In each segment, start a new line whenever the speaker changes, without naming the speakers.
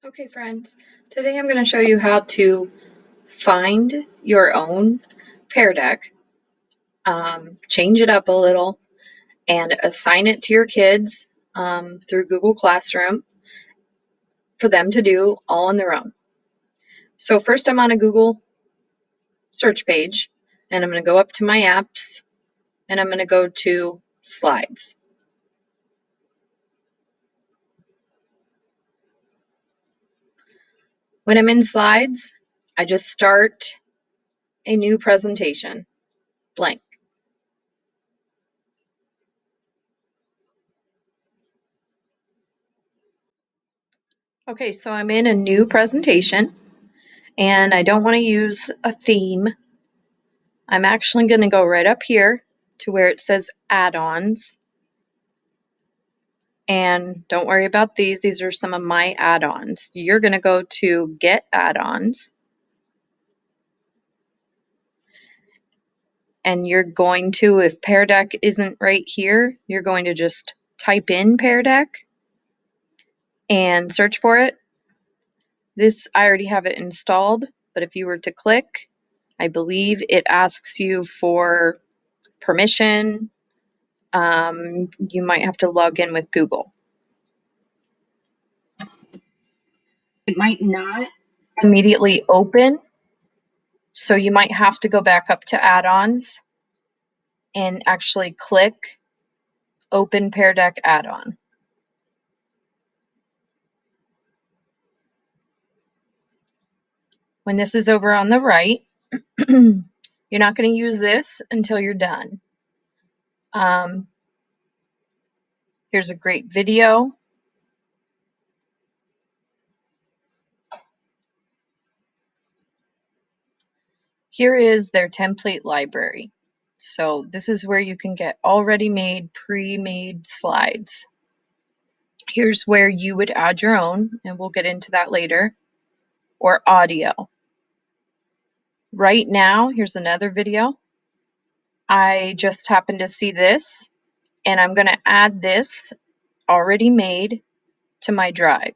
Okay, friends, today I'm going to show you how to find your own Pear Deck, change it up a little, and assign it to your kids through Google Classroom for them to do all on their own. So first I'm on a Google search page, and I'm going to go up to my apps, and I'm going to go to Slides. When I'm in Slides, I just start a new presentation, blank. Okay, so I'm in a new presentation, and I don't want to use a theme. I'm actually going to go right up here to where it says add-ons. And don't worry about these. These are some of my add-ons. You're going to go to Get Add-ons. And you're going to, if Pear Deck isn't right here, you're going to just type in Pear Deck and search for it. This, I already have it installed, but if you were to click, I believe it asks you for permission. You might have to log in with Google. It might not immediately open, so you might have to go back up to add-ons and actually click Open Pear Deck add-on. When this is over on the right, you're not going to use this until you're done. Here's a great video. Here is their template library. So this is where you can get already made, pre-made slides. Here's where you would add your own, and we'll get into that later, or audio. Right now, here's another video. I just happened to see this, and I'm going to add this already made to my drive.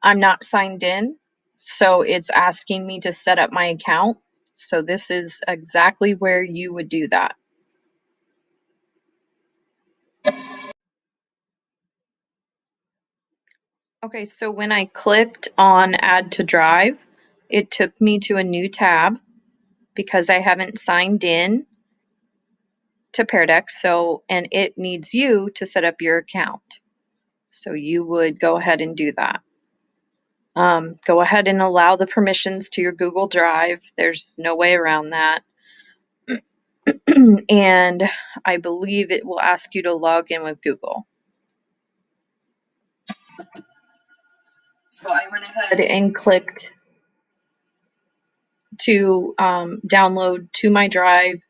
I'm not signed in, so it's asking me to set up my account. So this is exactly where you would do that. Okay, so when I clicked on Add to Drive, it took me to a new tab because I haven't signed in to Pear Deck, and it needs you to set up your account. So you would go ahead and do that. Go ahead and allow the permissions to your Google Drive. There's no way around that. And I believe it will ask you to log in with Google. So I went ahead and clicked to download to my drive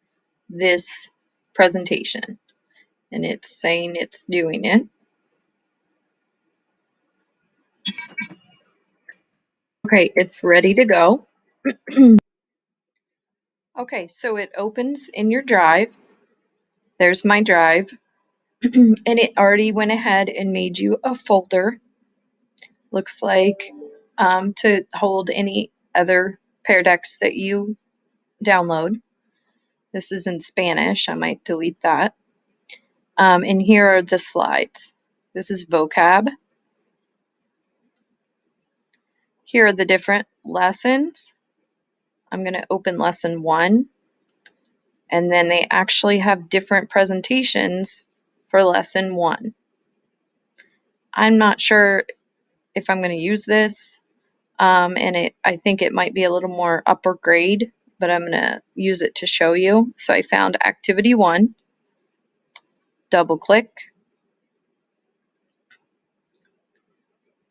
this presentation, and it's saying it's doing it. Okay, it's ready to go. Okay, so it opens in your drive. There's my drive, and it already went ahead and made you a folder. Looks like to hold any other Pear Decks that you download. This is in Spanish. I might delete that. And here are the slides. This is vocab. Here are the different lessons. I'm going to open lesson 1. And then they actually have different presentations for lesson 1. I'm not sure if I'm going to use this. And I think it might be a little more upper grade, but I'm going to use it to show you. So I found activity 1. Double click.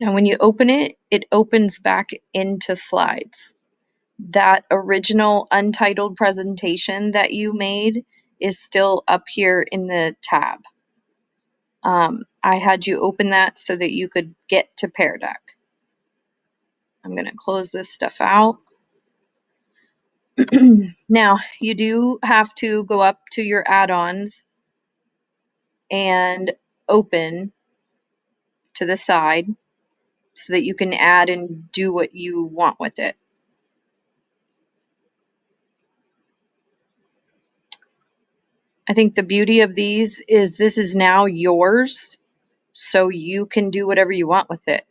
Now when you open it, it opens back into slides. That original untitled presentation that you made is still up here in the tab. I had you open that so that you could get to Pear Deck. I'm going to close this stuff out. Now, you do have to go up to your add-ons and open to the side so that you can add and do what you want with it. I think the beauty of these is this is now yours, so you can do whatever you want with it.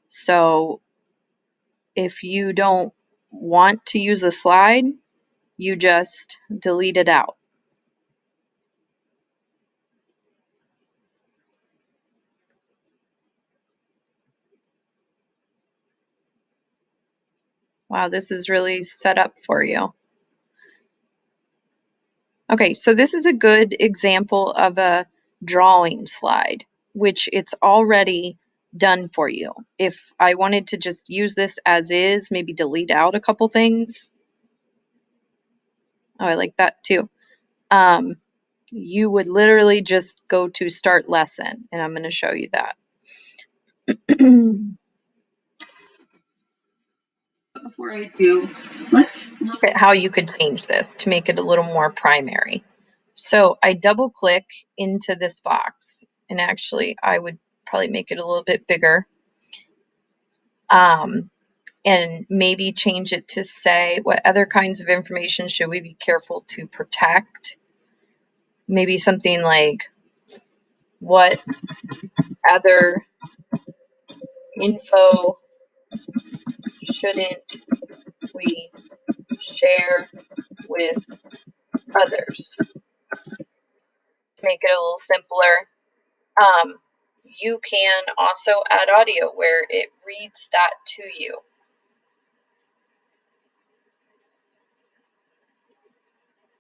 So if you don't want to use a slide, you just delete it out. Wow, this is really set up for you. Okay, so this is a good example of a drawing slide, which it's already done for you. If I wanted to just use this as is, maybe delete out a couple things. Oh, I like that too. You would literally just go to start lesson, and I'm going to show you that. Before I do, let's look at how you could change this to make it a little more primary. So I double click into this box, and actually I would probably make it a little bit bigger, and maybe change it to say what other kinds of information should we be careful to protect. Maybe something like what other info shouldn't we share with others. To make it a little simpler, you can also add audio where it reads that to you.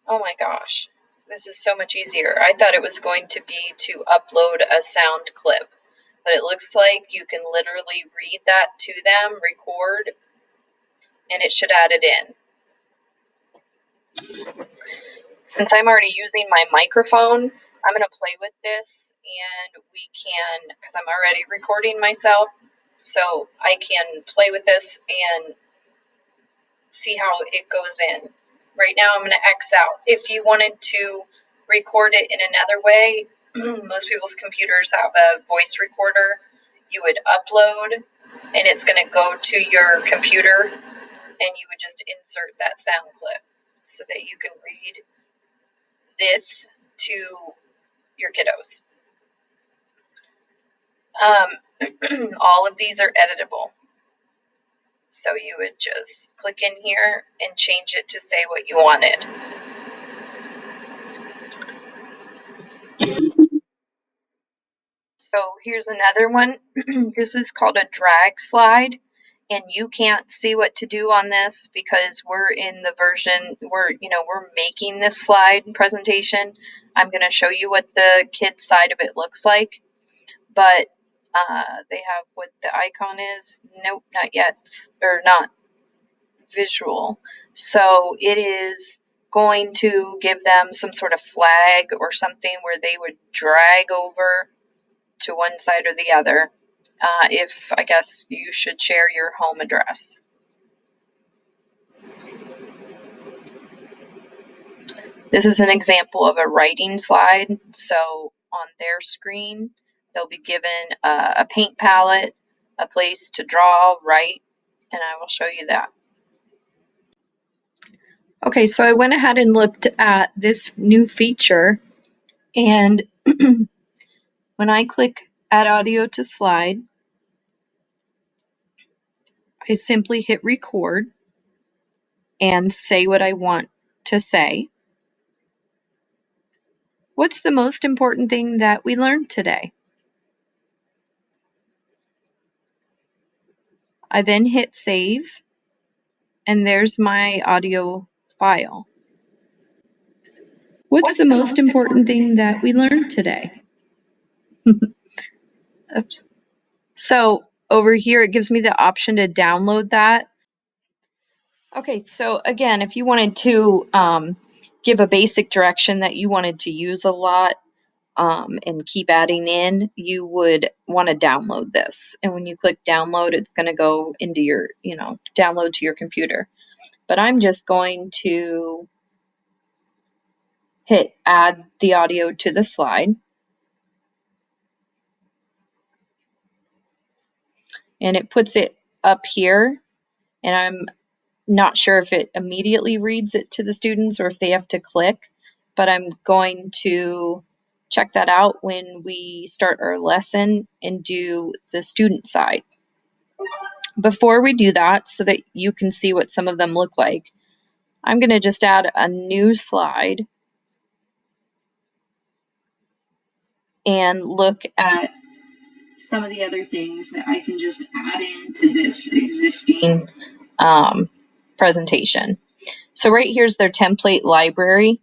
Oh my gosh, this is so much easier. I thought it was going to be to upload a sound clip, but it looks like you can literally read that to them, record, and it should add it in. Since I'm already using my microphone, I'm going to play with this, and we can, because I'm already recording myself, so I can play with this and see how it goes in. Right now I'm going to X out. If you wanted to record it in another way, most people's computers have a voice recorder. You would upload, and it's going to go to your computer, and you would just insert that sound clip so that you can read this to your kiddos. All of these are editable. So you would just click in here and change it to say what you wanted. So here's another one. This is called a drag slide, and you can't see what to do on this because we're in the version, we're making this slide presentation. I'm going to show you what the kids side of it looks like, but they have what the icon is. Nope, not yet, or not visual. So it is going to give them some sort of flag or something where they would drag over to one side or the other, if I guess you should share your home address. This is an example of a writing slide. So on their screen, they'll be given a paint palette, a place to draw, write, and I will show you that. Okay, so I went ahead and looked at this new feature, and when I click Add Audio to Slide, I simply hit record and say what I want to say. What's the most important thing that we learned today? I then hit save, and there's my audio file. What's the most important thing that we learned today? Oops. So over here, it gives me the option to download that. Okay, so again, if you wanted to give a basic direction that you wanted to use a lot and keep adding in, you would want to download this. And when you click download, it's going to go into your, download to your computer. But I'm just going to hit add the audio to the slide. and it puts it up here, and I'm not sure if it immediately reads it to the students or if they have to click, but I'm going to check that out when we start our lesson and do the student side. Before we do that, so that you can see what some of them look like, I'm going to just add a new slide and look at some of the other things that I can just add into this existing presentation. So right here's their template library.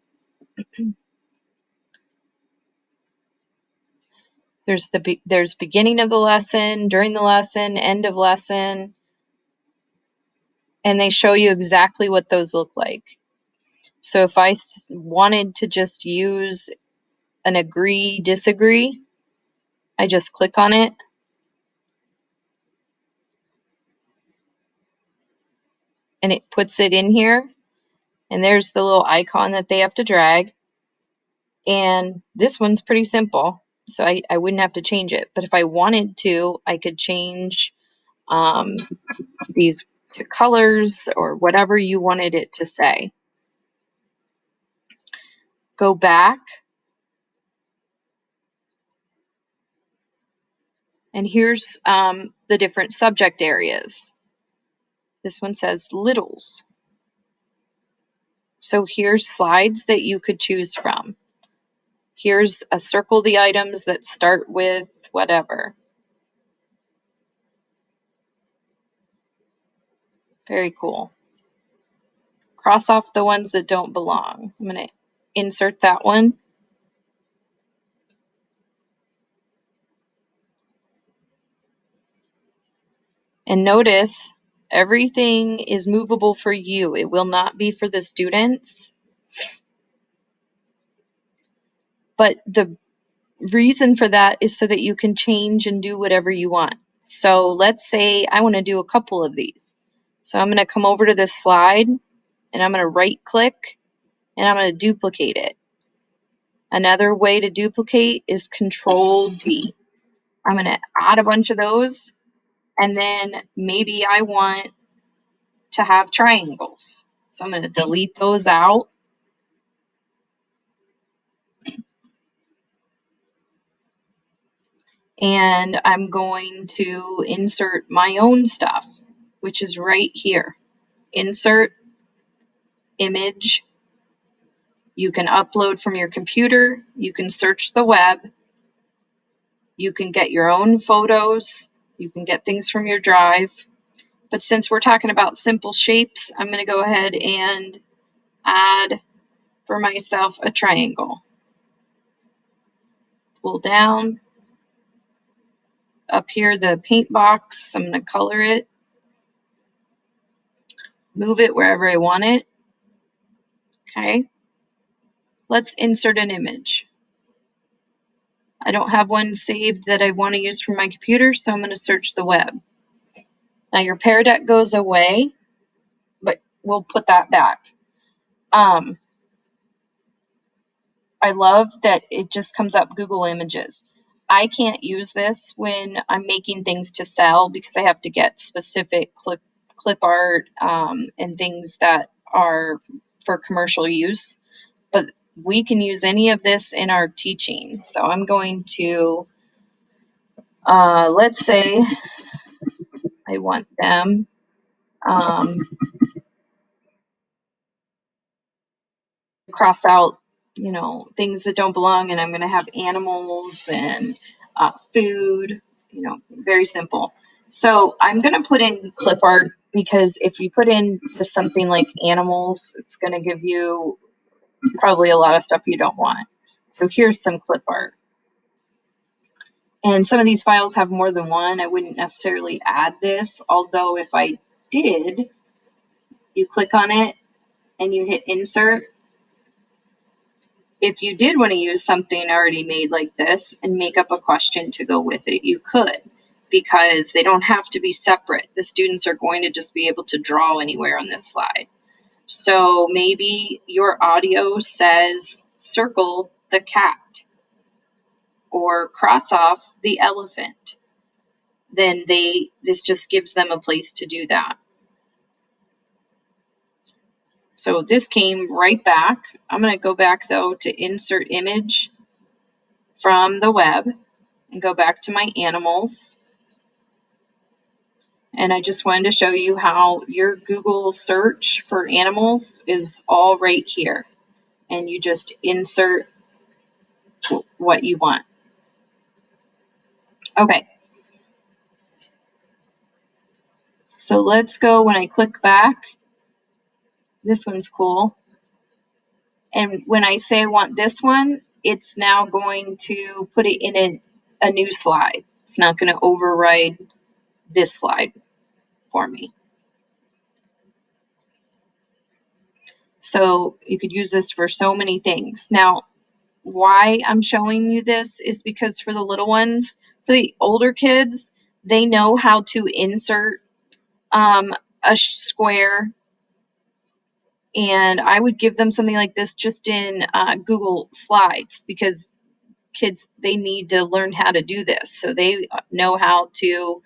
There's beginning of the lesson, during the lesson, end of lesson, and they show you exactly what those look like. So if I wanted to just use an agree, disagree, I just click on it. And it puts it in here. And there's the little icon that they have to drag. And this one's pretty simple, so I wouldn't have to change it. But if I wanted to, I could change these to colors or whatever you wanted it to say. Go back. And here's the different subject areas. This one says littles. So here's slides that you could choose from. Here's a circle the items that start with whatever. Very cool. Cross off the ones that don't belong. I'm going to insert that one. And notice everything is movable for you. It will not be for the students. But the reason for that is so that you can change and do whatever you want. So let's say I want to do a couple of these. So I'm going to come over to this slide and I'm going to right click and I'm going to duplicate it. Another way to duplicate is Control D. I'm going to add a bunch of those, and then maybe I want to have triangles. So I'm going to delete those out. And I'm going to insert my own stuff, which is right here. Insert, image. You can upload from your computer. You can search the web. You can get your own photos. You can get things from your drive. But since we're talking about simple shapes, I'm going to go ahead and add for myself a triangle. Pull down. Up here, the paint box, I'm going to color it. Move it wherever I want it. Okay. Let's insert an image. I don't have one saved that I want to use from my computer, so I'm going to search the web. Now your Pear Deck goes away, but we'll put that back. I love that it just comes up Google Images. I can't use this when I'm making things to sell because I have to get specific clip art and things that are for commercial use. But we can use any of this in our teaching. So I'm going to, let's say I want them. Cross out, things that don't belong, and I'm going to have animals and food, very simple. So I'm going to put in clip art because if you put in just something like animals, it's going to give you probably a lot of stuff you don't want. So here's some clip art. And some of these files have more than one. I wouldn't necessarily add this, although if I did, you click on it and you hit insert. If you did want to use something already made like this and make up a question to go with it, you could, because they don't have to be separate. The students are going to just be able to draw anywhere on this slide. So maybe your audio says circle the cat or cross off the elephant. then this just gives them a place to do that. So this came right back. I'm going to go back though to insert image from the web and go back to my animals. And I just wanted to show you how your Google search for animals is all right here. And you just insert what you want. Okay. So let's go, when I click back, this one's cool. And when I say I want this one, it's now going to put it in a new slide. It's not going to override this slide for me. So you could use this for so many things. Now, why I'm showing you this is because for the little ones, for the older kids, they know how to insert a square, and I would give them something like this just in Google Slides, because kids, they need to learn how to do this, so they know how to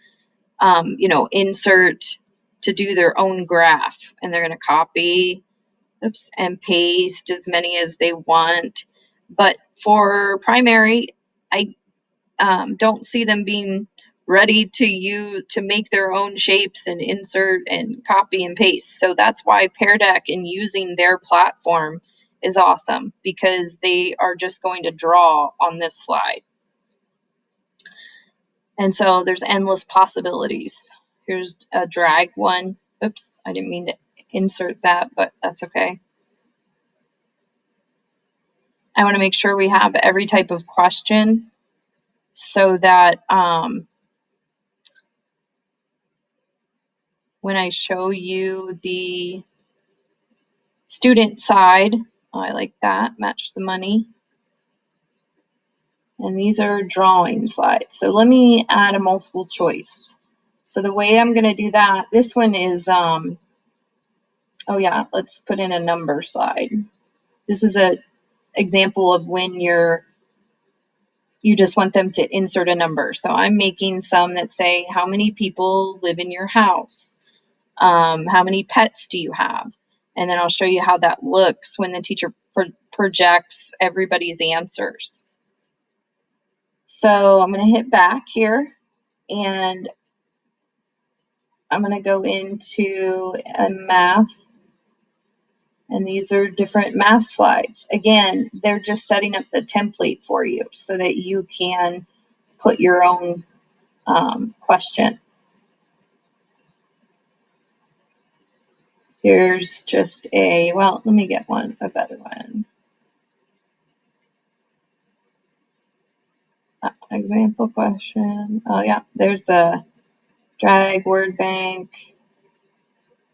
insert to do their own graph, and they're going to copy and paste as many as they want. But for primary, I don't see them being ready to make their own shapes and insert and copy and paste. So that's why Pear Deck and using their platform is awesome, because they are just going to draw on this slide. And so there's endless possibilities. Here's a drag one. Oops, I didn't mean to insert that, but that's okay. I want to make sure we have every type of question so that when I show you the student side, I like that, match the money. And these are drawing slides. So let me add a multiple choice. So the way I'm going to do that, this one is, oh yeah, let's put in a number slide. This is an example of when you just want them to insert a number. So I'm making some that say, how many people live in your house? How many pets do you have? And then I'll show you how that looks when the teacher projects everybody's answers. So I'm going to hit back here, and I'm going to go into a math, and these are different math slides. Again, they're just setting up the template for you so that you can put your own question. Here's just well, let me get a better one. Example question. Oh yeah, there's a drag word bank.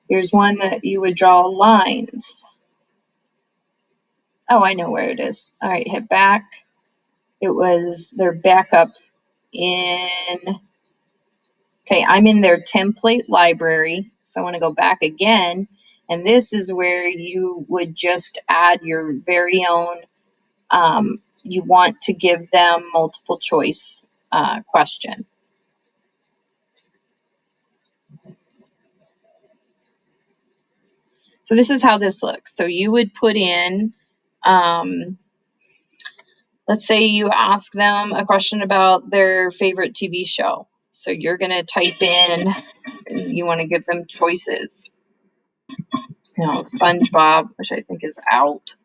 Here's one that you would draw lines. Oh, I know where it is. All right, hit back. It was their backup in, okay, I'm in their template library. So I want to go back again. And this is where you would just add your very own, you want to give them multiple choice question. So this is how this looks. So you would put in, let's say you ask them a question about their favorite TV show. So you're going to type in, and you want to give them choices. SpongeBob, which I think is out.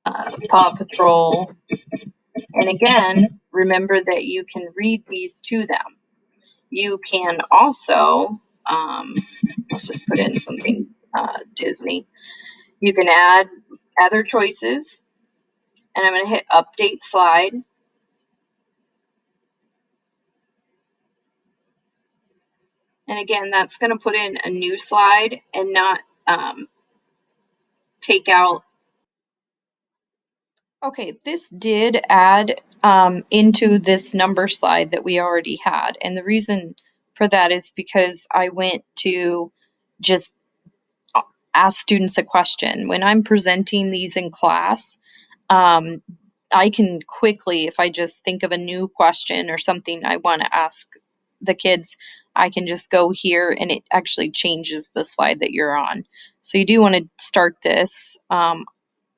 Paw Patrol. And again, remember that you can read these to them. You can also, let's just put in something Disney. You can add other choices, and I'm going to hit update slide. And again, that's going to put in a new slide and not take out. Okay, this did add into this number slide that we already had. And the reason for that is because I went to just ask students a question. When I'm presenting these in class, I can quickly, if I just think of a new question or something I want to ask the kids, I can just go here and it actually changes the slide that you're on. So you do want to start this,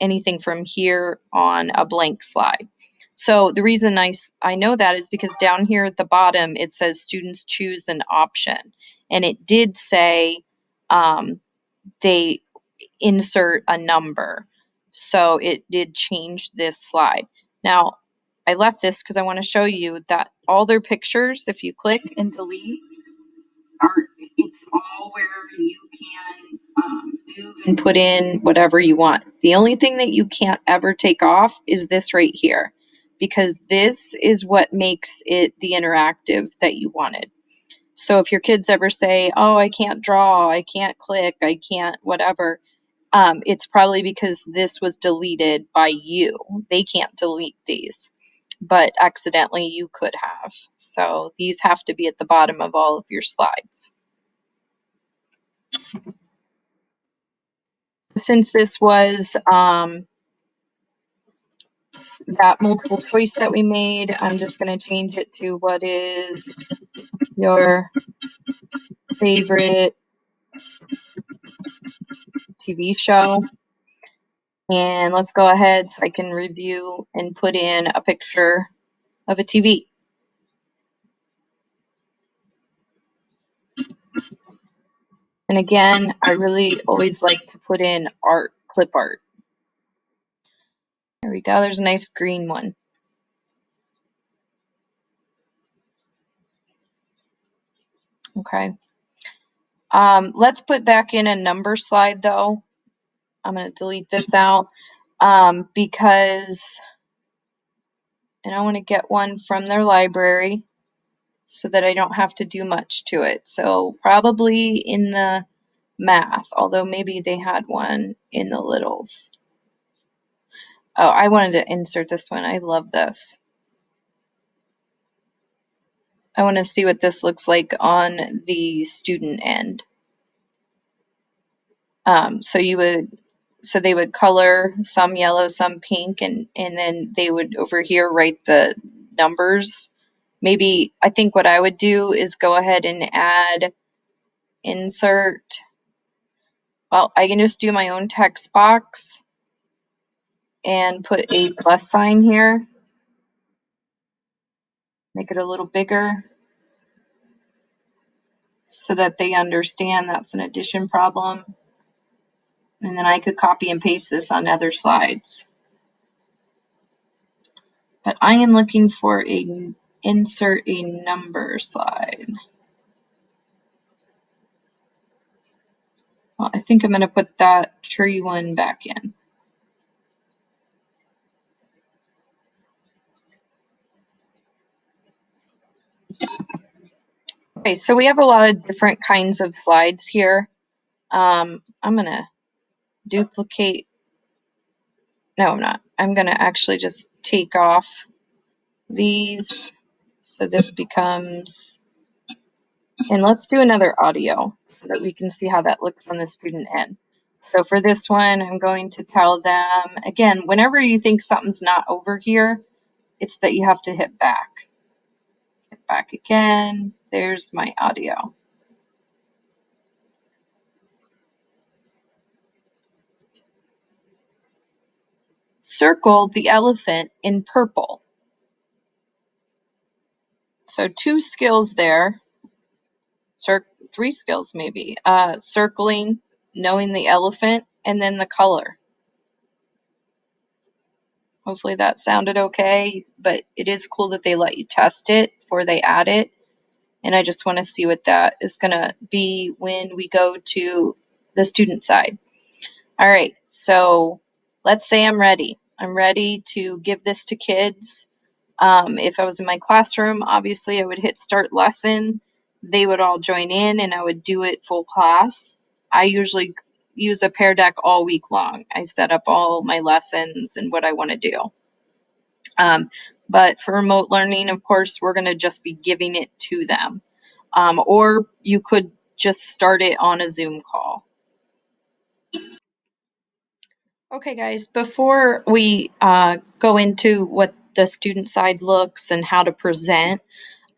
anything from here on a blank slide. So the reason I know that is because down here at the bottom, it says students choose an option. And it did say they insert a number. So it did change this slide. Now, I left this because I want to show you that all their pictures, if you click and delete, it's all where you can move and put in whatever you want. The only thing that you can't ever take off is this right here, because this is what makes it the interactive that you wanted. So if your kids ever say, oh, I can't draw, I can't click, I can't whatever, it's probably because this was deleted by you. They can't delete these, but accidentally you could have. So these have to be at the bottom of all of your slides. Since this was that multiple choice that we made, I'm just going to change it to what is your favorite TV show. And let's go ahead so I can review and put in a picture of a TV. And again, I really always like to put in art, clip art. There we go. There's a nice green one. Okay. Let's put back in a number slide though. I'm going to delete this out because, and I want to get one from their library so that I don't have to do much to it. So probably in the math, although maybe they had one in the littles. Oh, I wanted to insert this one. I love this. I want to see what this looks like on the student end. So they would color some yellow, some pink, and then they would over here write the numbers. Maybe I think what I would do is go ahead and add insert. Well, I can just do my own text box and put a plus sign here. Make it a little bigger so that they understand that's an addition problem. And then I could copy and paste this on other slides. But I am looking for a insert a number slide. Well, I think I'm going to put that tree one back in. Okay, so we have a lot of different kinds of slides here. I'm going to duplicate. No, I'm not. I'm going to actually just take off these so this becomes, and let's do another audio so that we can see how that looks on the student end. So for this one, I'm going to tell them, again, whenever you think something's not over here, it's that you have to hit back. Hit back again. There's my audio. Circle the elephant in purple. So 2 skills there. Three skills maybe. Circling, knowing the elephant, and then the color. Hopefully that sounded okay, but it is cool that they let you test it before they add it. And I just want to see what that is going to be when we go to the student side. All right, so let's say I'm ready. I'm ready to give this to kids. If I was in my classroom, obviously I would hit start lesson. They would all join in and I would do it full class. I usually use a Pear Deck all week long. I set up all my lessons and what I want to do. But for remote learning, of course, we're going to just be giving it to them. Or you could just start it on a Zoom call. Okay, guys, before we go into what the student side looks and how to present,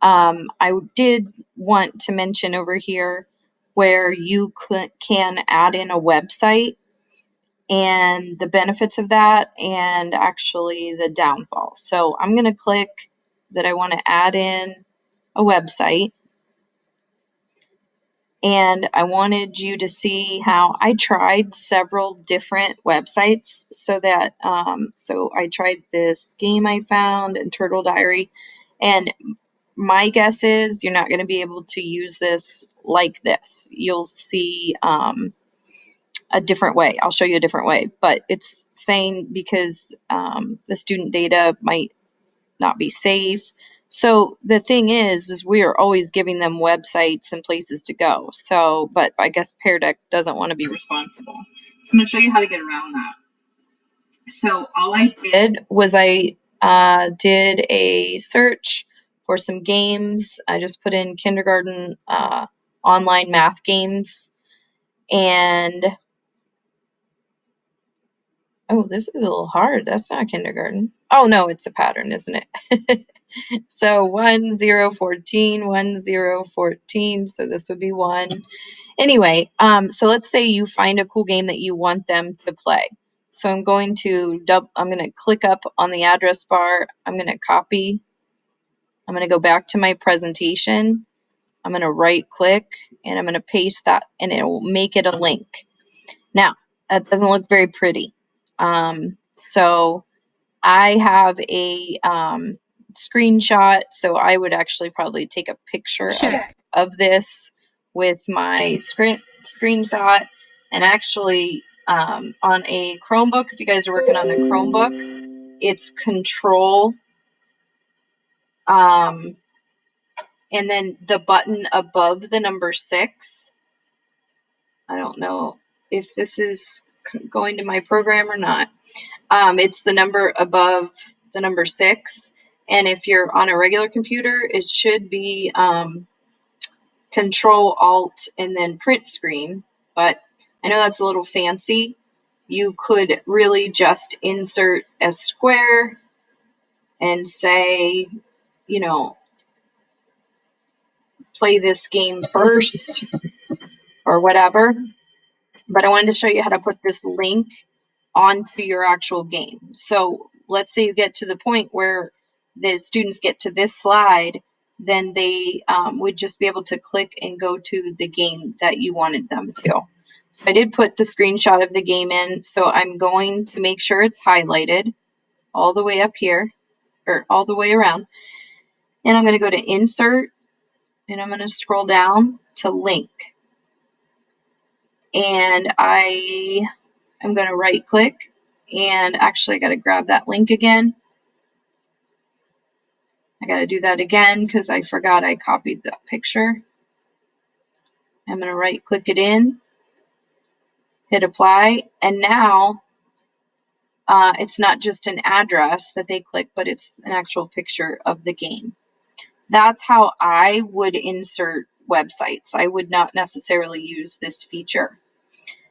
I did want to mention over here where you can add in a website and the benefits of that and actually the downfall. So I'm going to click that I want to add in a website. And I wanted you to see how I tried several different websites so that, so I tried this game I found and Turtle Diary, and my guess is you're not going to be able to use this like this. You'll see a different way. I'll show you a different way, but it's saying because the student data might not be safe. So the thing is we are always giving them websites and places to go. So, but I guess Pear Deck doesn't want to be responsible. I'm going to show you how to get around that. So all I did was I did a search for some games. I just put in kindergarten online math games, and oh, this is a little hard. That's not kindergarten. Oh no, it's a pattern, isn't it? So 1, 0, 14, 1, 0, 14. So this would be 1. Anyway, so let's say you find a cool game that you want them to play. So I'm going to click up on the address bar. I'm going to copy. I'm going to go back to my presentation. I'm going to right click and I'm going to paste that, and it will make it a link. Now, that doesn't look very pretty. So I have a screenshot, so I would actually probably take a picture of this with my screenshot. And actually, on a Chromebook, if you guys are working on a Chromebook, it's Control, and then the button above the number 6. I don't know if this is going to my program or not. It's the number above the number 6. And if you're on a regular computer, it should be Control Alt and then print screen. But I know that's a little fancy. You could really just insert a square and say, you know, play this game first or whatever. But I wanted to show you how to put this link onto your actual game. So let's say you get to the point where the students get to this slide, then they would just be able to click and go to the game that you wanted them to. So I did put the screenshot of the game in, so I'm going to make sure it's highlighted all the way up here, or all the way around. And I'm going to go to Insert, and I'm going to scroll down to Link. And I'm going to right click, and actually I got to grab that link again. I got to do that again because I forgot I copied that picture. I'm going to right click it in, hit apply, and now it's not just an address that they click, but it's an actual picture of the game. That's how I would insert websites. I would not necessarily use this feature.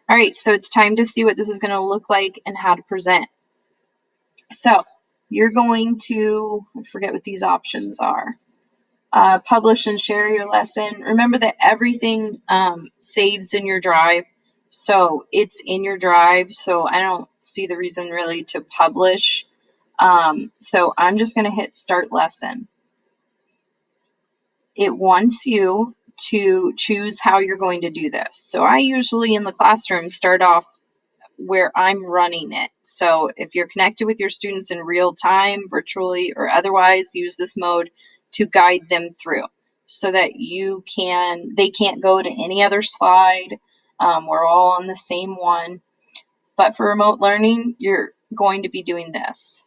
All right, so it's time to see what this is going to look like and how to present. So you're going to, I forget what these options are. Publish and share your lesson. Remember that everything saves in your drive. So it's in your drive. So I don't see the reason really to publish. So I'm just going to hit start lesson. It wants you to choose how you're going to do this. So I usually in the classroom start off where I'm running it. So if you're connected with your students in real time, virtually or otherwise, use this mode to guide them through so that they can't go to any other slide. We're all on the same one. But for remote learning, you're going to be doing this.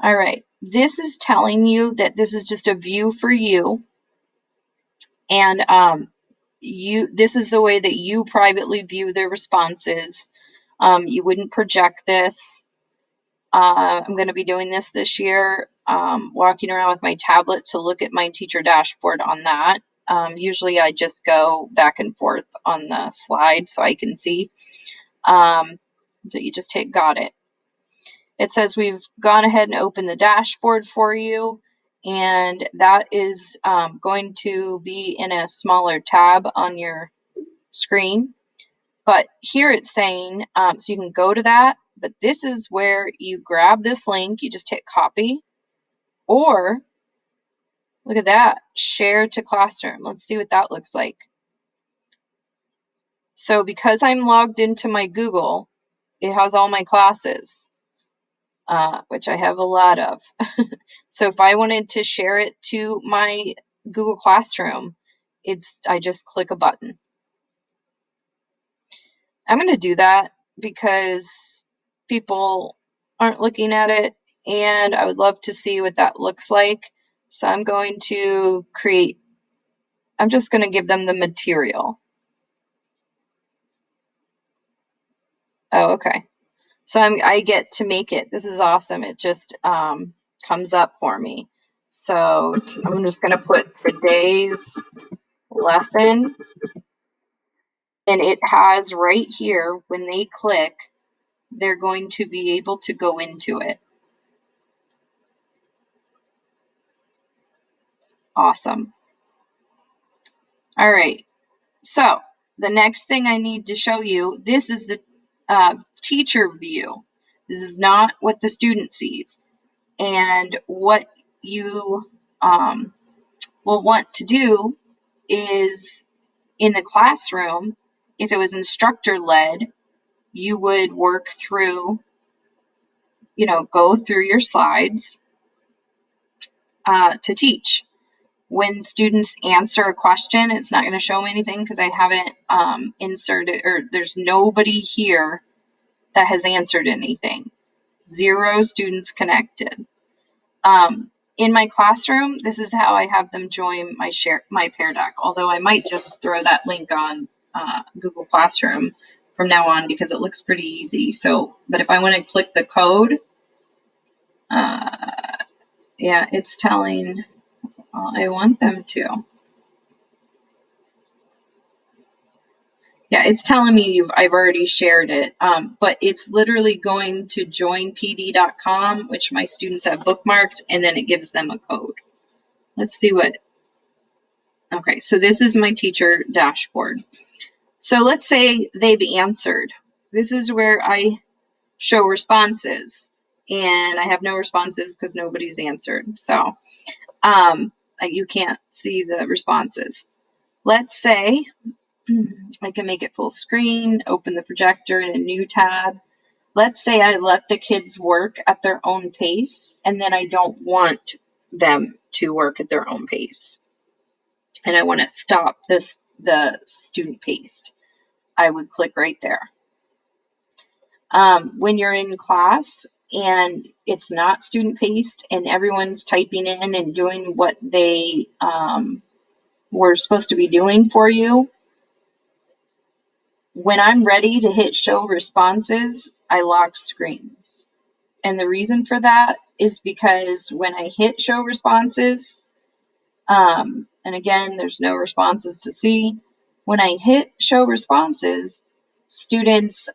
All right, this is telling you that this is just a view for you. And this is the way that you privately view the responses. You wouldn't project this. I'm going to be doing this year, walking around with my tablet to look at my teacher dashboard on that. Usually I just go back and forth on the slide so I can see. So you just hit got it. It says we've gone ahead and opened the dashboard for you, and that is going to be in a smaller tab on your screen. But here it's saying, so you can go to that, but this is where you grab this link, you just hit copy, or look at that, share to classroom. Let's see what that looks like. So because I'm logged into my Google, it has all my classes, which I have a lot of. So if I wanted to share it to my Google Classroom, I just click a button. I'm going to do that because people aren't looking at it, and I would love to see what that looks like. So I'm going to I'm just going to give them the material. Oh, okay. So I get to make it. This is awesome. It just comes up for me. So I'm just going to put today's lesson, and it has right here, when they click, they're going to be able to go into it. Awesome. All right. So the next thing I need to show you, this is the teacher view. This is not what the student sees. And what you will want to do is, in the classroom, if it was instructor-led, you would work through, go through your slides to teach. When students answer a question, it's not going to show me anything because I haven't inserted, or there's nobody here that has answered anything. 0 students connected. In my classroom, this is how I have them join my Pear Deck, although I might just throw that link on Google Classroom from now on because it looks pretty easy. So, but if I want to click the code, yeah, it's telling I want them to. Yeah, it's telling me I've already shared it, but it's literally going to joinpd.com, which my students have bookmarked, and then it gives them a code. Let's see what. Okay, so this is my teacher dashboard. So let's say they've answered. This is where I show responses, and I have no responses because nobody's answered. So you can't see the responses. Let's say I can make it full screen, open the projector in a new tab. Let's say I let the kids work at their own pace, and then I don't want them to work at their own pace, and I want to stop the student paced. I would click right there. When you're in class and it's not student paced and everyone's typing in and doing what they were supposed to be doing for you, when I'm ready to hit show responses, I lock screens. And the reason for that is because when I hit show responses, and again, there's no responses to see. When I hit show responses, students,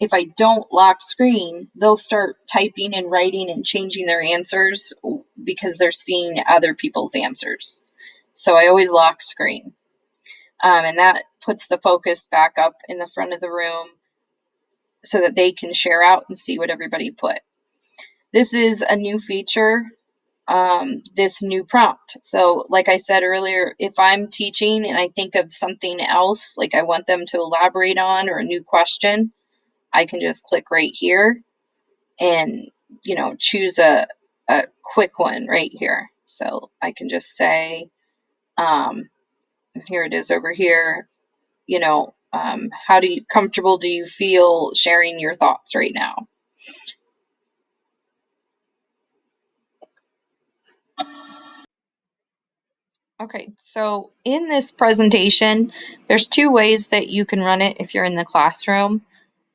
if I don't lock screen, they'll start typing and writing and changing their answers because they're seeing other people's answers. So I always lock screen. And that puts the focus back up in the front of the room so that they can share out and see what everybody put. This is a new feature, this new prompt. So like I said earlier, if I'm teaching and I think of something else, like I want them to elaborate on or a new question, I can just click right here and, choose a quick one right here. So I can just say, here it is over here, how comfortable do you feel sharing your thoughts right now? Okay, so in this presentation, there's 2 ways that you can run it if you're in the classroom.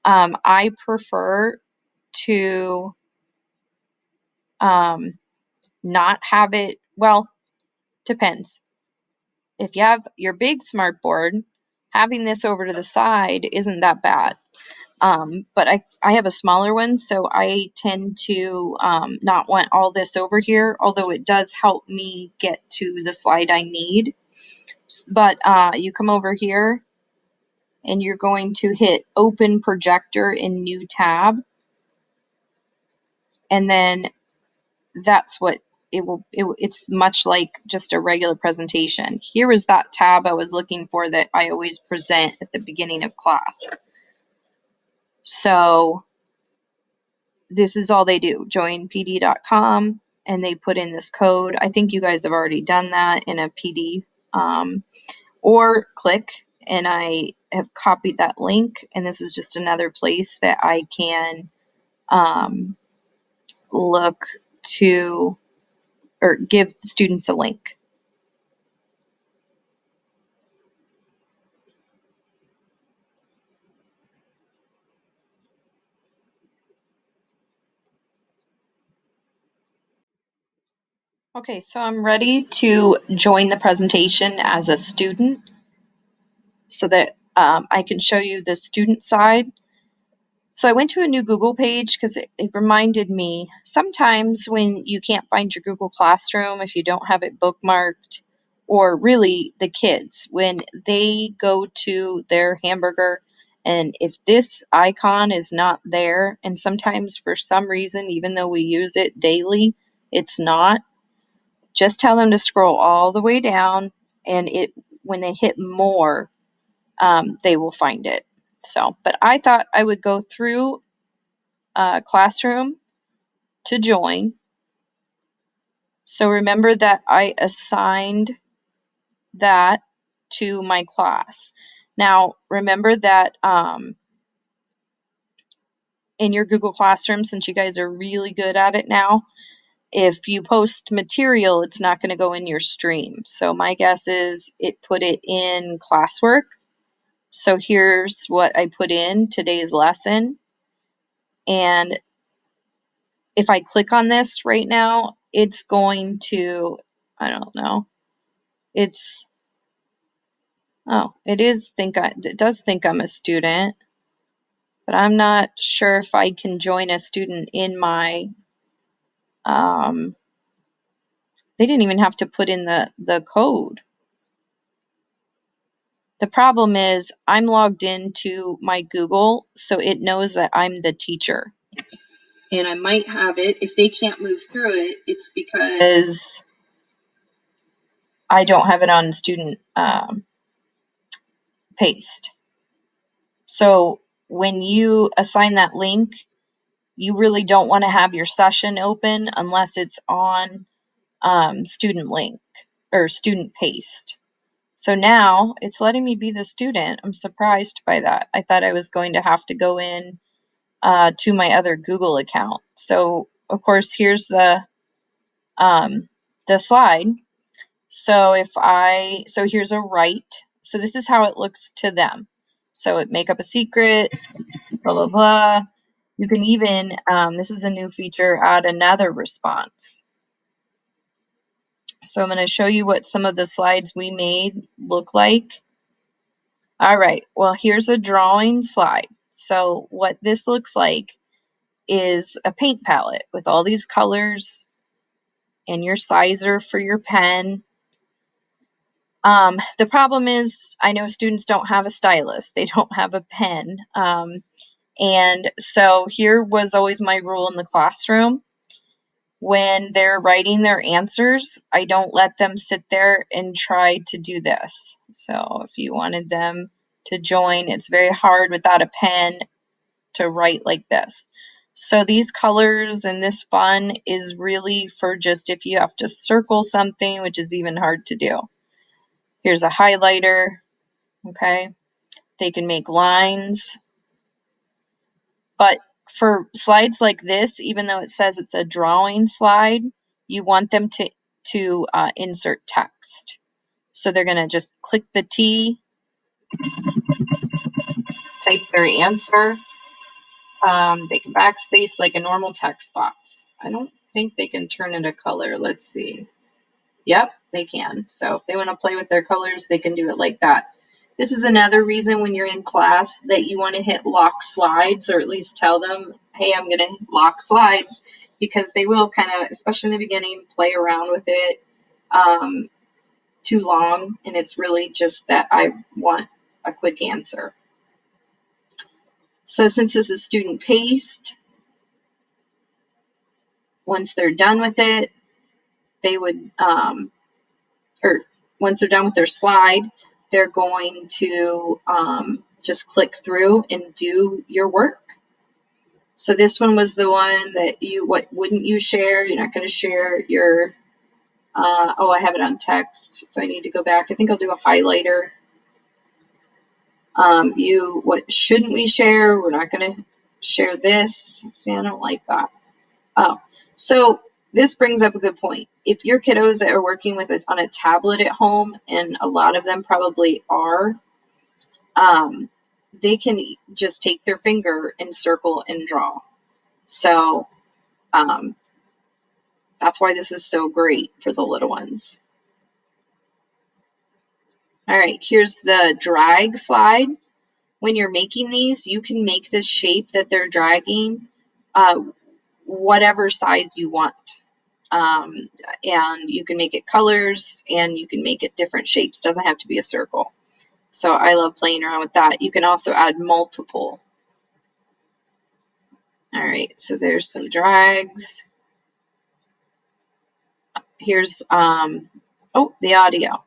I prefer to not have it, well, depends. If you have your big smart board, having this over to the side isn't that bad. But I have a smaller one, so I tend to not want all this over here, although it does help me get to the slide I need. But you come over here and you're going to hit Open Projector in New Tab, and then that's what it's much like just a regular presentation. Here is that tab I was looking for that I always present at the beginning of class. So this is all they do, join pd.com, and they put in this code. I think you guys have already done that in a PD, or click, and I have copied that link, and this is just another place that I can look to or give the students a link. Okay, so I'm ready to join the presentation as a student so that I can show you the student side. So I went to a new Google page because it reminded me sometimes when you can't find your Google Classroom, if you don't have it bookmarked, or really the kids, when they go to their hamburger and if this icon is not there, and sometimes for some reason, even though we use it daily, it's not, just tell them to scroll all the way down, and when they hit more, they will find it. So, but I thought I would go through Classroom to join. So remember that I assigned that to my class. Now, remember that in your Google Classroom, since you guys are really good at it now, if you post material, it's not going to go in your stream. So my guess is it put it in classwork. So here's what I put in today's lesson. And if I click on this right now, it's going to, I don't know, it does think I'm a student, but I'm not sure if I can join a student in my, they didn't even have to put in the code. The problem is I'm logged into my Google, so it knows that I'm the teacher. And I might have it, if they can't move through it, it's because I don't have it on student paste. So when you assign that link, you really don't want to have your session open unless it's on student link or student paste. So now it's letting me be the student. I'm surprised by that. I thought I was going to have to go in to my other Google account. So of course, here's the slide. So here's a write. So this is how it looks to them. So it make up a secret, blah, blah, blah. You can even, this is a new feature, add another response. So I'm going to show you what some of the slides we made look like. All right, well, here's a drawing slide. So what this looks like is a paint palette with all these colors and your sizer for your pen. The problem is I know students don't have a stylus. They don't have a pen. And so here was always my rule in the classroom. When they're writing their answers, I don't let them sit there and try to do this. So if you wanted them to join, it's very hard without a pen to write like this. So these colors and this fun is really for just if you have to circle something, which is even hard to do. Here's a highlighter, okay? They can make lines. But for slides like this, even though it says it's a drawing slide, you want them to insert text. So they're going to just click the T, type their answer. They can backspace like a normal text box. I don't think they can turn it a color. Let's see. Yep, they can. So if they want to play with their colors, they can do it like that. This is another reason when you're in class that you want to hit lock slides, or at least tell them, hey, I'm going to lock slides, because they will kind of, especially in the beginning, play around with it too long, and it's really just that I want a quick answer. So since this is student paced, once they're done with it, they would, or once they're done with their slide, they're going to just click through and do your work. So this one was the one that what wouldn't you share? You're not going to share your, oh, I have it on text, so I need to go back. I think I'll do a highlighter. What shouldn't we share? We're not going to share this. See, I don't like that. Oh, so this brings up a good point. If your kiddos are working with it on a tablet at home, and a lot of them probably are, they can just take their finger and circle and draw. So that's why this is so great for the little ones. All right, here's the drag slide. When you're making these, you can make this shape that they're dragging whatever size you want. And you can make it colors, and you can make it different shapes. Doesn't have to be a circle. So I love playing around with that. You can also add multiple. All right, so there's some drags. Here's, oh, the audio.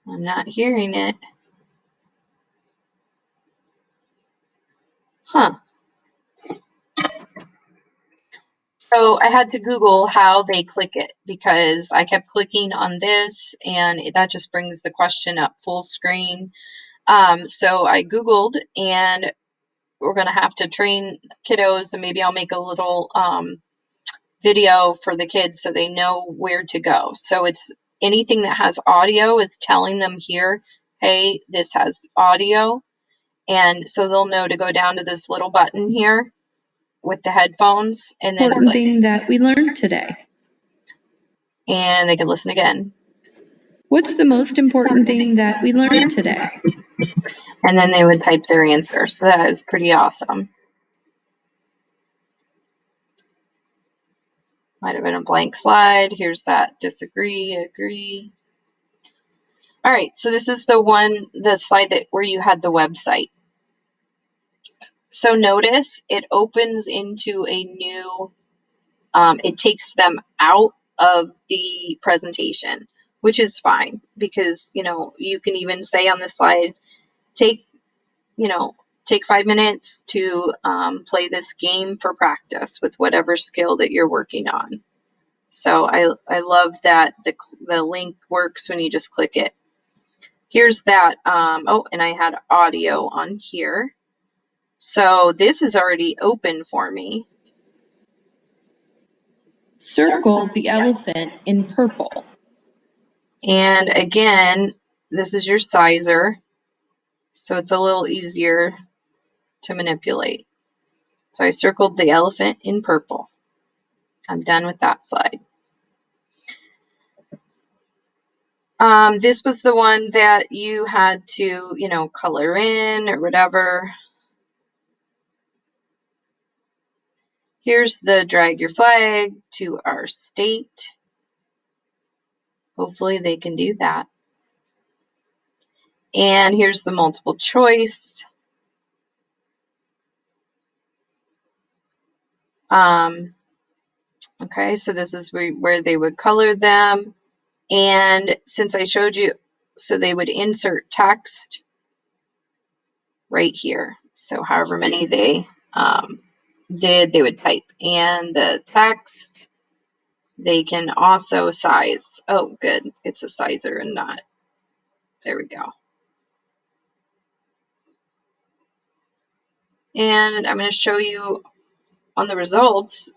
I'm not hearing it. Huh. So I had to Google how they click it, because I kept clicking on this and that just brings the question up full screen. So I Googled, and we're going to have to train kiddos, and maybe I'll make a little video for the kids so they know where to go. So it's anything that has audio is telling them here, hey, this has audio. And so they'll know to go down to this little button here with the headphones, and then
important thing that we learned today.
And they can listen again.
What's the most important thing that we learned today?
And then they would type their answer. So that is pretty awesome. Might have been a blank slide. Here's that disagree, agree. All right, so this is the slide where you had the website. So notice it opens into a new, it takes them out of the presentation, which is fine, because, you can even say on the slide, take 5 minutes to play this game for practice with whatever skill that you're working on. So I love that the link works when you just click it. Here's that, oh, and I had audio on here. So this is already open for me.
Circle the elephant in purple.
And again, this is your sizer, so it's a little easier to manipulate. So I circled the elephant in purple. I'm done with that slide. This was the one that you had to, color in or whatever. Here's the drag your flag to our state. Hopefully they can do that. And here's the multiple choice. Okay, so this is where they would color them. And since I showed you, so they would insert text right here. So however many they did, they would type. And the text, they can also size. Oh, good. It's a sizer and not. There we go. And I'm going to show you on the results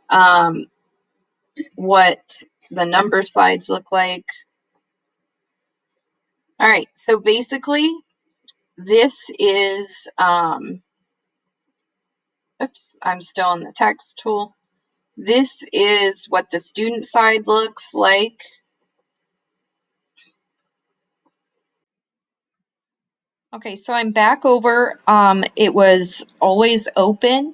what the number slides look like. All right, so basically this is, oops, I'm still on the text tool. This is what the student side looks like. Okay, so I'm back over. It was always open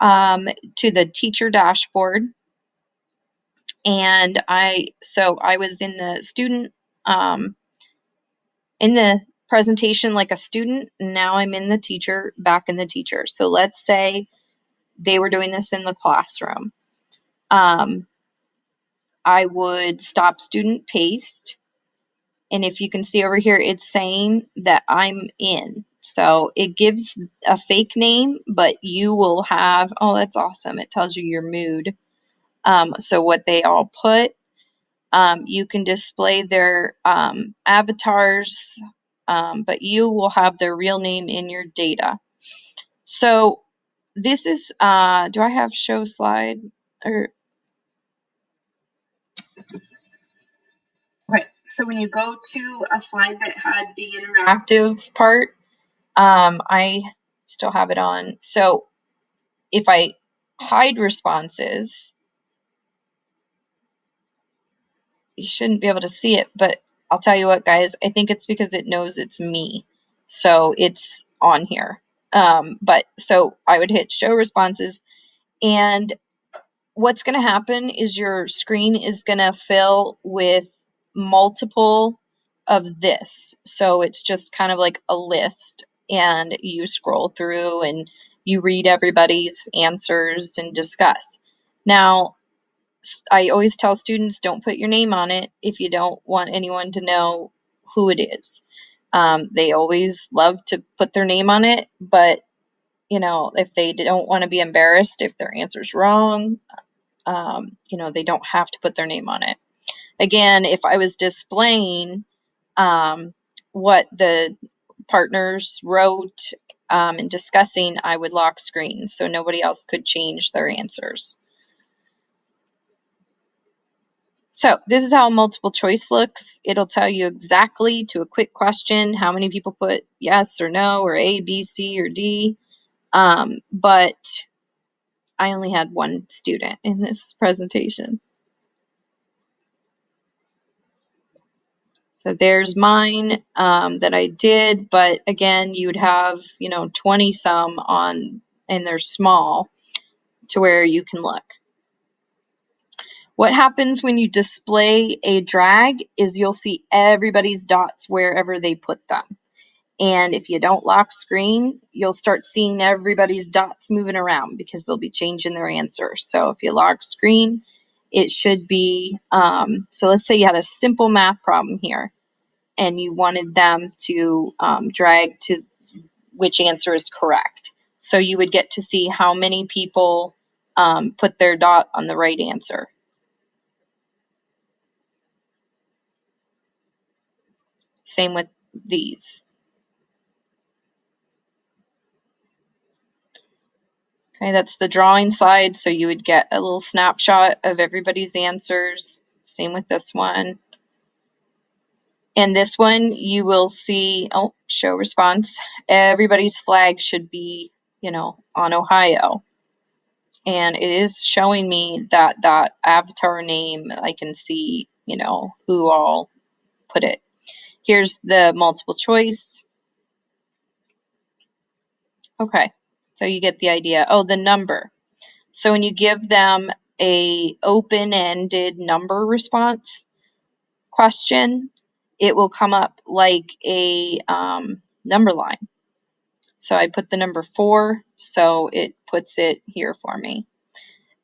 to the teacher dashboard. And I was in the student, in the presentation like a student. And now I'm in the teacher, back in the teacher. So let's say they were doing this in the classroom. I would stop student paste. And if you can see over here, it's saying that I'm in. So it gives a fake name, but you will have, oh, that's awesome. It tells you your mood. So what they all put, you can display their avatars, but you will have their real name in your data. So this is, do I have show slide? Or okay, so when you go to a slide that had the interactive part, I still have it on. So if I hide responses, you shouldn't be able to see it, but I'll tell you what, guys, I think it's because it knows it's me. So it's on here. But so I would hit show responses, and what's going to happen is your screen is going to fill with multiple of this. So it's just kind of like a list, and you scroll through and you read everybody's answers and discuss. Now, I always tell students, don't put your name on it if you don't want anyone to know who it is. They always love to put their name on it, but you know, if they don't want to be embarrassed if their answer's wrong, you know, they don't have to put their name on it. Again, if I was displaying what the partners wrote and discussing, I would lock screens so nobody else could change their answers. So this is how multiple choice looks. It'll tell you exactly to a quick question how many people put yes or no or A, B, C, or D. But I only had one student in this presentation. So there's mine that I did, but again, you would have, you know, 20 some on, and they're small to where you can look. What happens when you display a drag is you'll see everybody's dots wherever they put them. And if you don't lock screen, you'll start seeing everybody's dots moving around because they'll be changing their answer. So if you lock screen, it should be, so let's say you had a simple math problem here and you wanted them to drag to which answer is correct. So you would get to see how many people put their dot on the right answer. Same with these. Okay, that's the drawing slide, so you would get a little snapshot of everybody's answers. Same with this one. And this one, you will see, oh, show response. Everybody's flag should be, you know, on Ohio. And it is showing me that avatar name. I can see, you know, who all put it. Here's the multiple choice. Okay, so you get the idea. Oh, the number. So when you give them a open-ended number response question, it will come up like a number line. So I put the number 4, so it puts it here for me.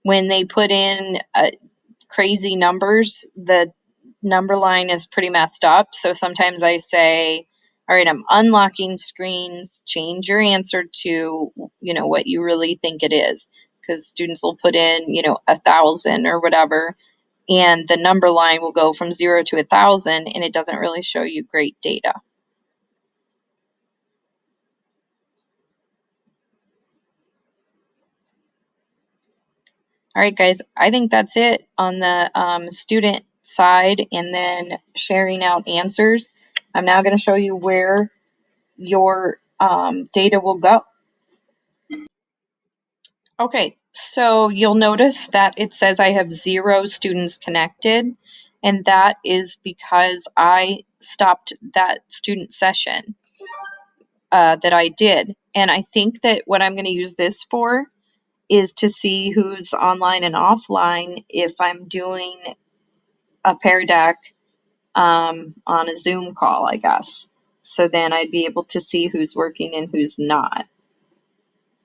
When they put in crazy numbers, the number line is pretty messed up. So sometimes I say, all right, I'm unlocking screens, change your answer to, you know, what you really think it is. Because students will put in, you know, 1,000 or whatever, and the number line will go from 0 to 1,000, and it doesn't really show you great data. All right, guys, I think that's it on the student side, and then sharing out answers. I'm now going to show you where your data will go. Okay, So you'll notice that it says I have 0 students connected, and that is because I stopped that student session that I did. And I think that what I'm going to use this for is to see who's online and offline if I'm doing a Pear Deck on a Zoom call, I guess. So then I'd be able to see who's working and who's not.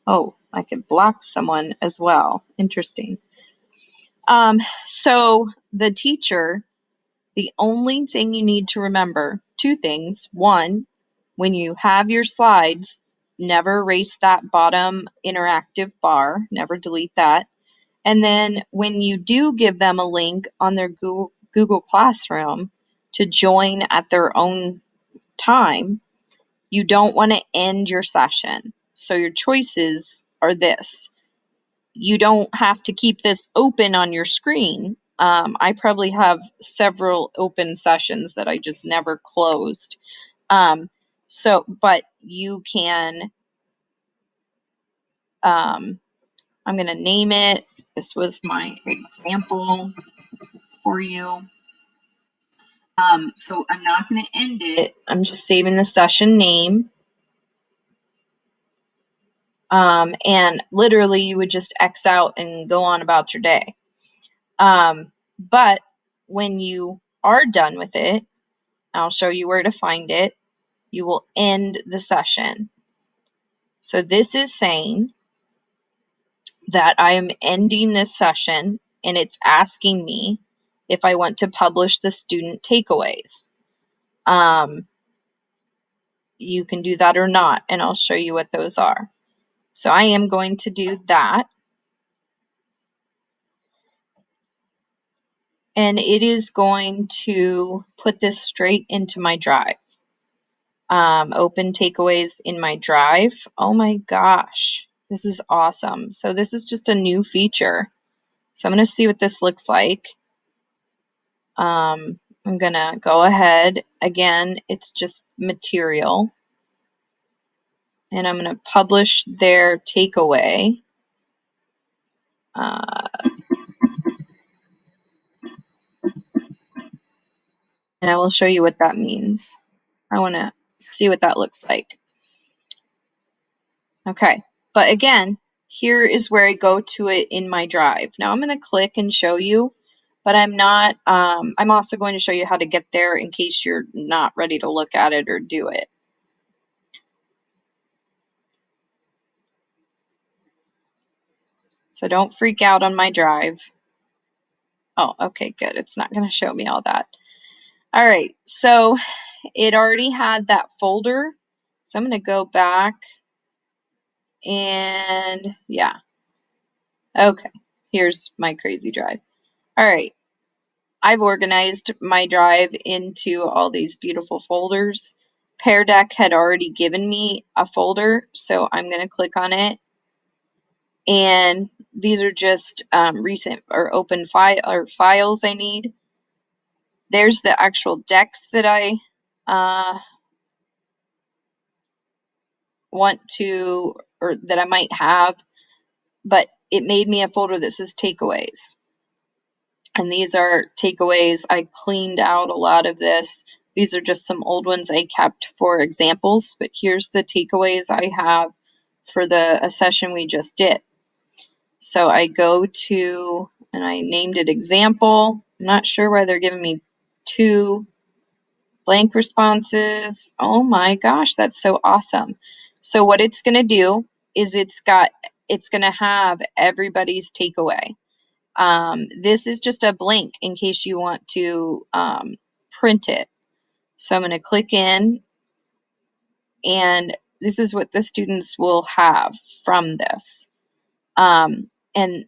Oh, I could block someone as well. Interesting. So the teacher, the only thing you need to remember, 2 things. One, when you have your slides, never erase that bottom interactive bar, never delete that. And then when you do give them a link on their Google Classroom to join at their own time, you don't want to end your session. So your choices are this. You don't have to keep this open on your screen. I probably have several open sessions that I just never closed. But you can, I'm going to name it. This was my example for you. So I'm not going to end it. I'm just saving the session name. And literally you would just X out and go on about your day. But when you are done with it, I'll show you where to find it. You will end the session. So this is saying that I am ending this session, and it's asking me if I want to publish the student takeaways. You can do that or not, and I'll show you what those are. So I am going to do that. And it is going to put this straight into my drive. Open takeaways in my drive. Oh my gosh, this is awesome. So this is just a new feature. So I'm going to see what this looks like. I'm going to go ahead. Again, it's just material. And I'm going to publish their takeaway. And I will show you what that means. I want to see what that looks like. Okay, but again, here is where I go to it in my drive. Now I'm going to click and show you, but I'm also going to show you how to get there in case you're not ready to look at it or do it. So don't freak out on my drive. Oh, okay, good. It's not going to show me all that. All right, so it already had that folder. So I'm going to go back and yeah. Okay, here's my crazy drive. All right, I've organized my drive into all these beautiful folders. Pear Deck had already given me a folder, so I'm going to click on it. And these are just recent or open files I need. There's the actual decks that I want to, or that I might have, but it made me a folder that says takeaways. And these are takeaways. I cleaned out a lot of this. These are just some old ones I kept for examples, but here's the takeaways I have for a session we just did. So I go to, and I named it example. I'm not sure why they're giving me 2 blank responses. Oh my gosh, that's so awesome. So what it's going to do is it's going to have everybody's takeaway. This is just a blank in case you want to print it. So I'm going to click in, and this is what the students will have from this. And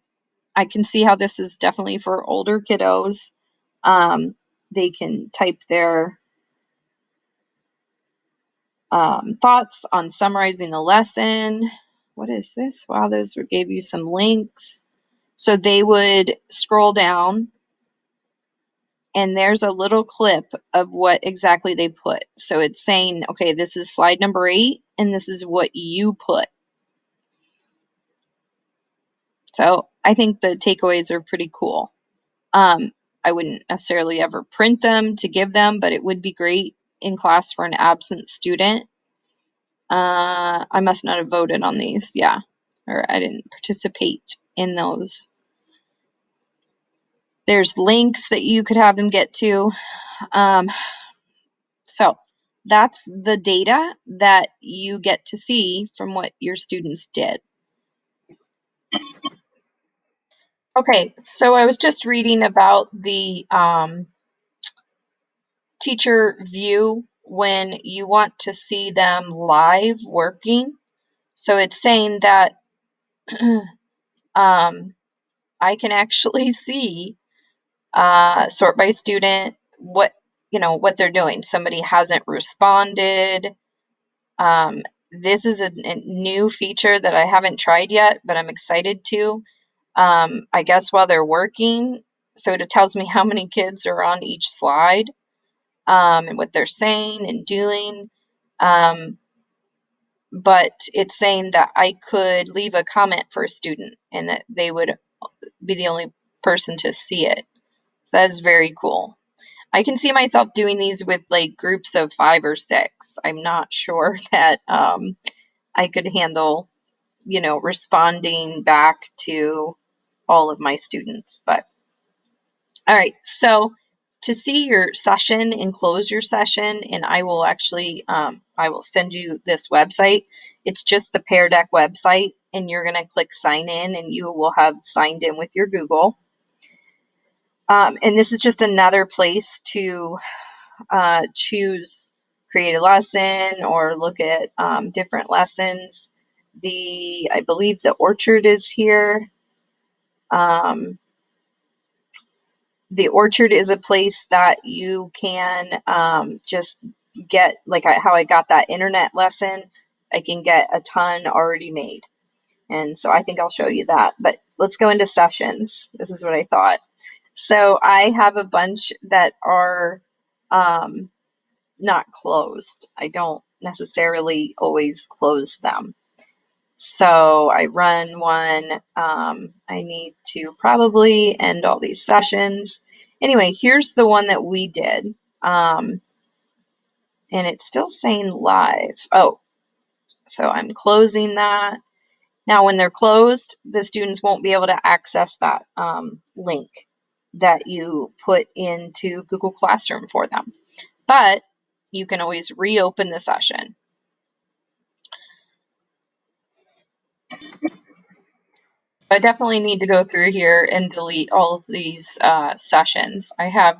I can see how this is definitely for older kiddos. They can type their thoughts on summarizing the lesson. What is this? Wow, those gave you some links. So they would scroll down, and there's a little clip of what exactly they put. So it's saying, okay, this is slide number 8, and this is what you put. So I think the takeaways are pretty cool. I wouldn't necessarily ever print them to give them, but it would be great in class for an absent student. I must not have voted on these, yeah, or I didn't participate in those. There's links that you could have them get to. So that's the data that you get to see from what your students did. Okay, so I was just reading about the teacher view when you want to see them live working. So it's saying that I can actually see sort by student what what they're doing. Somebody hasn't responded. This is a new feature that I haven't tried yet, but I'm excited to. I guess while they're working, so it tells me how many kids are on each slide, and what they're saying and doing. But it's saying that I could leave a comment for a student and that they would be the only person to see it. So that's very cool. I can see myself doing these with like groups of 5 or 6. I'm not sure that I could handle, responding back to all of my students. But all right, so to see your session and close your session, and I will actually, I will send you this website. It's just the Pear Deck website, and you're going to click sign in, and you will have signed in with your Google. And this is just another place to choose create a lesson or look at different lessons. I believe the orchard is here. The orchard is a place that you can just get, like how I got that internet lesson, I can get a ton already made. And so I think I'll show you that. But let's go into sessions. This is what I thought. So I have a bunch that are not closed. I don't necessarily always close them. So I run one. I need to probably end all these sessions. Anyway, here's the one that we did. And it's still saying live. Oh, so I'm closing that. Now, when they're closed, the students won't be able to access that link that you put into Google Classroom for them. But you can always reopen the session. I definitely need to go through here and delete all of these sessions. I have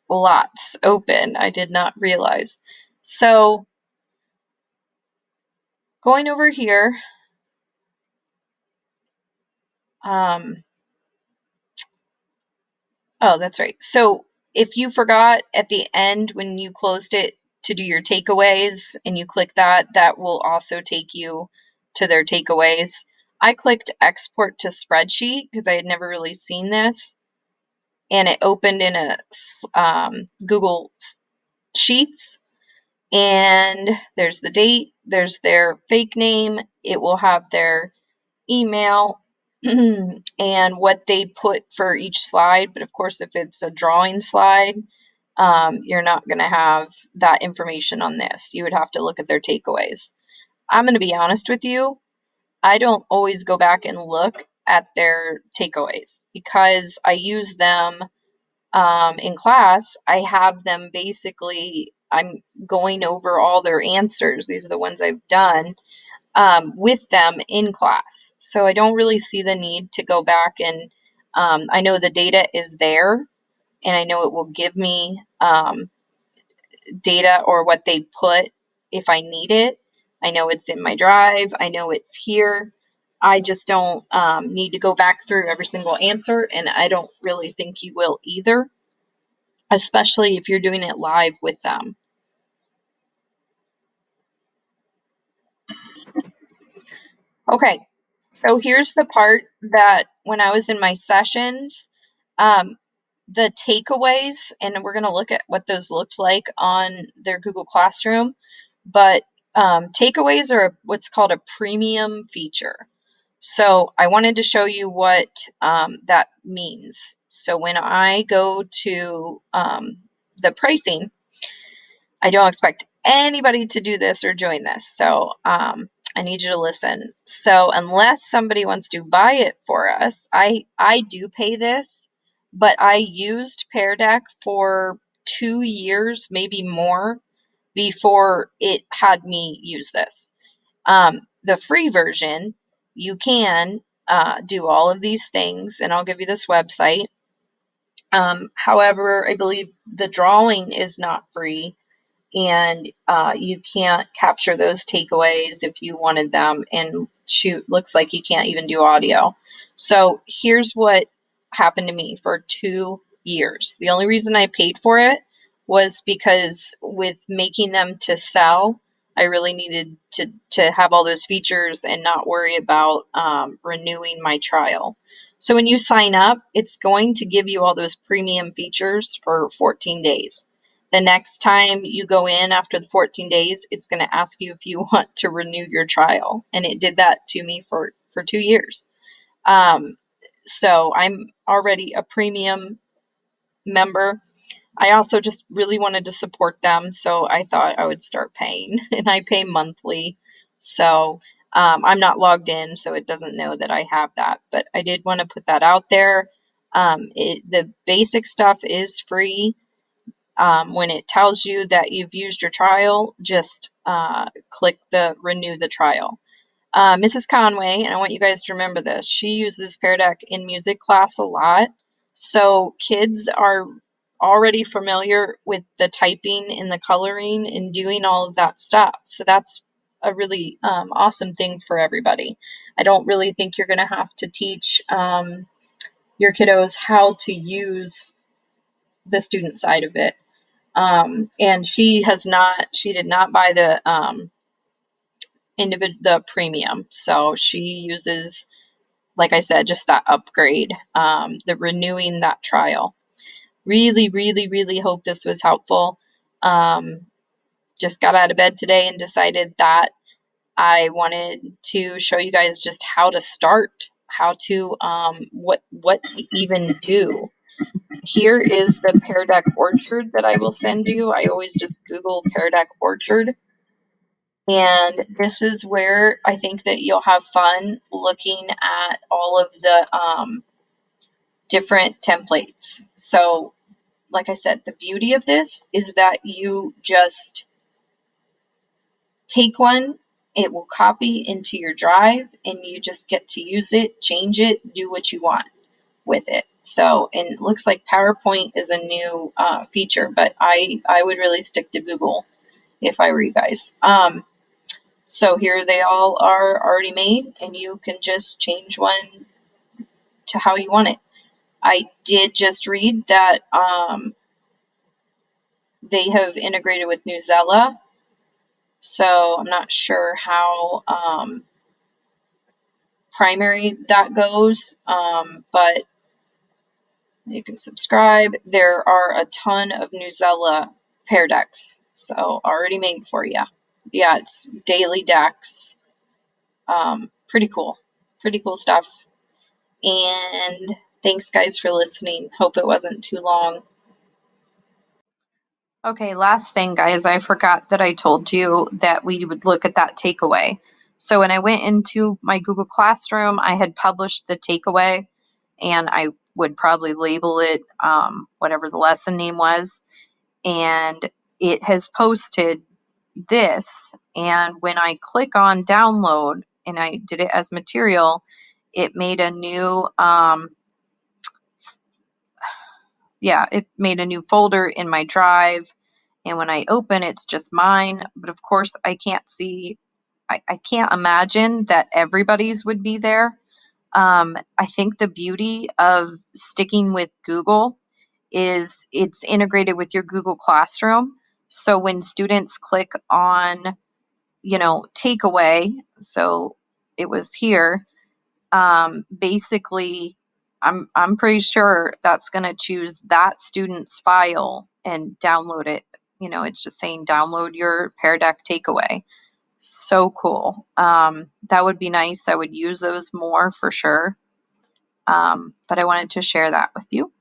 lots open. I did not realize. So going over here, oh, that's right. So if you forgot at the end when you closed it to do your takeaways and you click that, that will also take you to their takeaways. I clicked export to spreadsheet because I had never really seen this, and it opened in a Google Sheets, and there's the date, there's their fake name, it will have their email and what they put for each slide. But of course, if it's a drawing slide, you're not going to have that information on this. You would have to look at their takeaways. I'm going to be honest with you, I don't always go back and look at their takeaways because I use them in class. I have them basically, I'm going over all their answers. These are the ones I've done with them in class. So I don't really see the need to go back and I know the data is there and I know it will give me data or what they put if I need it. I know it's in my drive. I know it's here. I just don't need to go back through every single answer, and I don't really think you will either, especially if you're doing it live with them. Okay, so here's the part that when I was in my sessions, um, the takeaways, and we're going to look at what those looked like on their Google Classroom, but takeaways are what's called a premium feature. So I wanted to show you what that means. So when I go to the pricing, I don't expect anybody to do this or join this. So I need you to listen. So unless somebody wants to buy it for us, I do pay this, but I used Pear Deck for 2 years, maybe more, before it had me use this. The free version, you can do all of these things, and I'll give you this website. However, I believe the drawing is not free, and you can't capture those takeaways if you wanted them. And shoot, looks like you can't even do audio. So here's what happened to me for 2 years. The only reason I paid for it was because with making them to sell, I really needed to have all those features and not worry about renewing my trial. So when you sign up, it's going to give you all those premium features for 14 days. The next time you go in after the 14 days, it's going to ask you if you want to renew your trial. And it did that to me for 2 years. Um, so I'm already a premium member. I also just really wanted to support them, so I thought I would start paying, and I pay monthly. So I'm not logged in, so it doesn't know that I have that, but I did want to put that out there. The basic stuff is free. When it tells you that you've used your trial, just click the renew the trial. Mrs. Conway, and I want you guys to remember this, she uses Pear Deck in music class a lot. So kids are already familiar with the typing and the coloring and doing all of that stuff. So that's a really awesome thing for everybody. I don't really think you're going to have to teach your kiddos how to use the student side of it. And she did not buy the premium. So she uses, like I said, just that upgrade, the renewing that trial. Really, really, really hope this was helpful. Just got out of bed today and decided that I wanted to show you guys just how to start, how to, what to even do. Here is the Pear Deck Orchard that I will send you. I always just Google Pear Deck Orchard. And this is where I think that you'll have fun looking at all of the different templates. So, like I said, the beauty of this is that you just take one, it will copy into your drive, and you just get to use it, change it, do what you want with it. So, and it looks like PowerPoint is a new feature, but I would really stick to Google if I were you guys. So here they all are already made, and you can just change one to how you want it. I did just read that they have integrated with Newsela, so I'm not sure how primary that goes, but you can subscribe. There are a ton of Newsela Pear Decks, so already made for you. Yeah, it's daily decks. Pretty cool stuff. And thanks, guys, for listening. Hope it wasn't too long. Okay, last thing, guys, I forgot that I told you that we would look at that takeaway. So when I went into my Google Classroom, I had published the takeaway, and I would probably label it whatever the lesson name was. And it has posted this. And when I click on download, and I did it as material, it made a new it made a new folder in my drive, and when I open it's just mine, but of course I can't imagine that everybody's would be there. I think the beauty of sticking with Google is it's integrated with your Google Classroom, so when students click on takeaway, so it was here, basically I'm pretty sure that's going to choose that student's file and download it. It's just saying download your Pear Deck takeaway. So cool. That would be nice. I would use those more for sure. But I wanted to share that with you.